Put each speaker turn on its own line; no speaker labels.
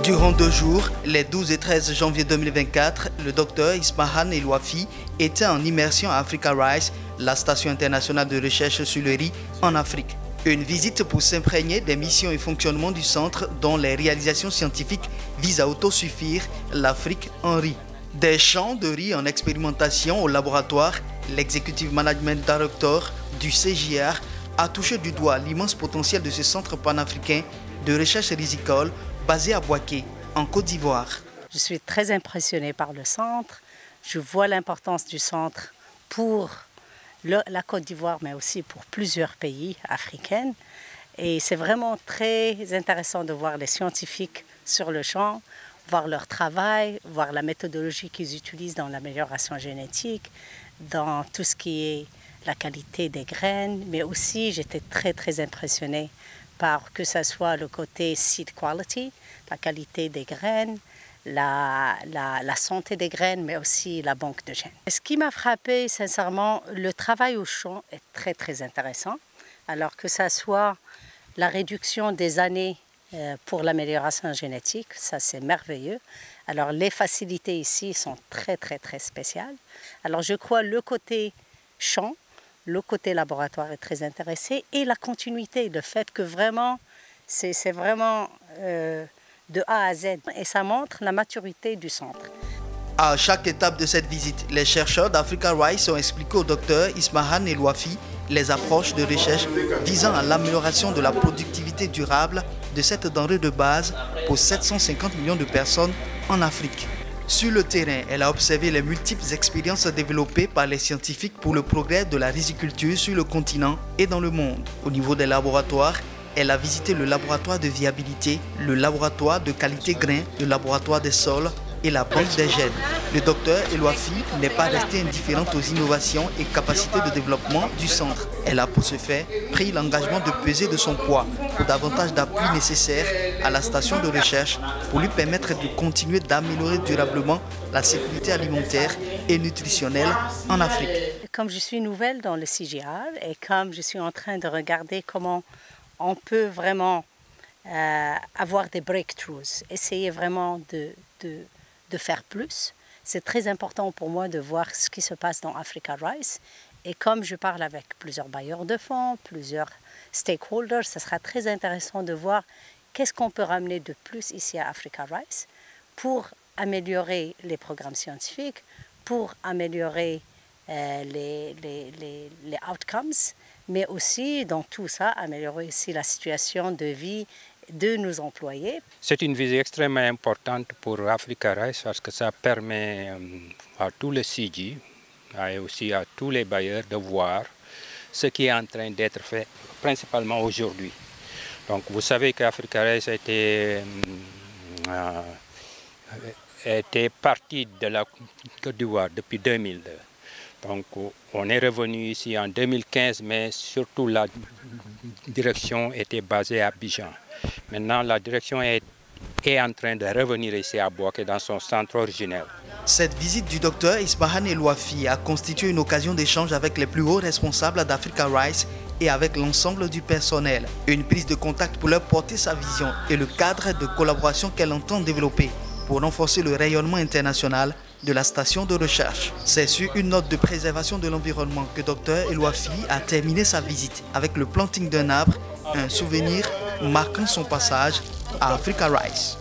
Durant 2 jours, les 12 et 13 janvier 2024, le docteur Ismahan Elouafi était en immersion à Africa Rice, la station internationale de recherche sur le riz en Afrique. Une visite pour s'imprégner des missions et fonctionnements du centre dont les réalisations scientifiques visent à autosuffire l'Afrique en riz. Des champs de riz en expérimentation au laboratoire, l'executive management director du CJR a touché du doigt l'immense potentiel de ce centre panafricain de recherche risicole basé à Bouaké, en Côte d'Ivoire.
Je suis très impressionnée par le centre. Je vois l'importance du centre pour la Côte d'Ivoire, mais aussi pour plusieurs pays africains. Et c'est vraiment très intéressant de voir les scientifiques sur le champ, voir leur travail, voir la méthodologie qu'ils utilisent dans l'amélioration génétique, dans tout ce qui est la qualité des graines, mais aussi j'étais très impressionnée par que ce soit le côté seed quality, la qualité des graines, la santé des graines, mais aussi la banque de gènes. Ce qui m'a frappé, sincèrement, le travail au champ est très intéressant. Alors que ce soit la réduction des années pour l'amélioration génétique, ça c'est merveilleux. Alors les facilités ici sont très spéciales. Alors je crois le côté champ, le côté laboratoire est très intéressé et la continuité, le fait que vraiment, c'est vraiment de A à Z et ça montre la maturité du centre.
À chaque étape de cette visite, les chercheurs d'Africa Rice ont expliqué au docteur Ismahan Elouafi les approches de recherche visant à l'amélioration de la productivité durable de cette denrée de base pour 750 millions de personnes en Afrique. Sur le terrain, elle a observé les multiples expériences développées par les scientifiques pour le progrès de la riziculture sur le continent et dans le monde. Au niveau des laboratoires, elle a visité le laboratoire de viabilité, le laboratoire de qualité grain, le laboratoire des sols et la banque des gènes. Le docteur Elouafi n'est pas resté indifférente aux innovations et capacités de développement du centre. Elle a pour ce faire pris l'engagement de peser de son poids pour davantage d'appui nécessaire à la station de recherche pour lui permettre de continuer d'améliorer durablement la sécurité alimentaire et nutritionnelle en Afrique.
Comme je suis nouvelle dans le CJR et comme je suis en train de regarder comment on peut vraiment avoir des breakthroughs, essayer vraiment de faire plus. C'est très important pour moi de voir ce qui se passe dans Africa Rice. Et comme je parle avec plusieurs bailleurs de fonds, plusieurs stakeholders, ce sera très intéressant de voir qu'est-ce qu'on peut ramener de plus ici à Africa Rice pour améliorer les programmes scientifiques, pour améliorer les outcomes, mais aussi dans tout ça, améliorer aussi la situation de vie de nos employés.
C'est une visite extrêmement importante pour Africa Rice parce que ça permet à tous les CG et aussi à tous les bailleurs de voir ce qui est en train d'être fait, principalement aujourd'hui. Donc vous savez qu'Africa Rice était partie de la Côte d'Ivoire depuis 2002. Donc on est revenu ici en 2015, mais surtout la direction était basée à Abidjan. Maintenant, la direction est en train de revenir ici à Bouaké dans son centre originel.
Cette visite du docteur Ismahan Elouafi a constitué une occasion d'échange avec les plus hauts responsables d'Africa Rice et avec l'ensemble du personnel. Une prise de contact pour leur porter sa vision et le cadre de collaboration qu'elle entend développer pour renforcer le rayonnement international de la station de recherche. C'est sur une note de préservation de l'environnement que Dr Elouafi a terminé sa visite avec le planting d'un arbre, un souvenir marquant son passage à Africa Rice.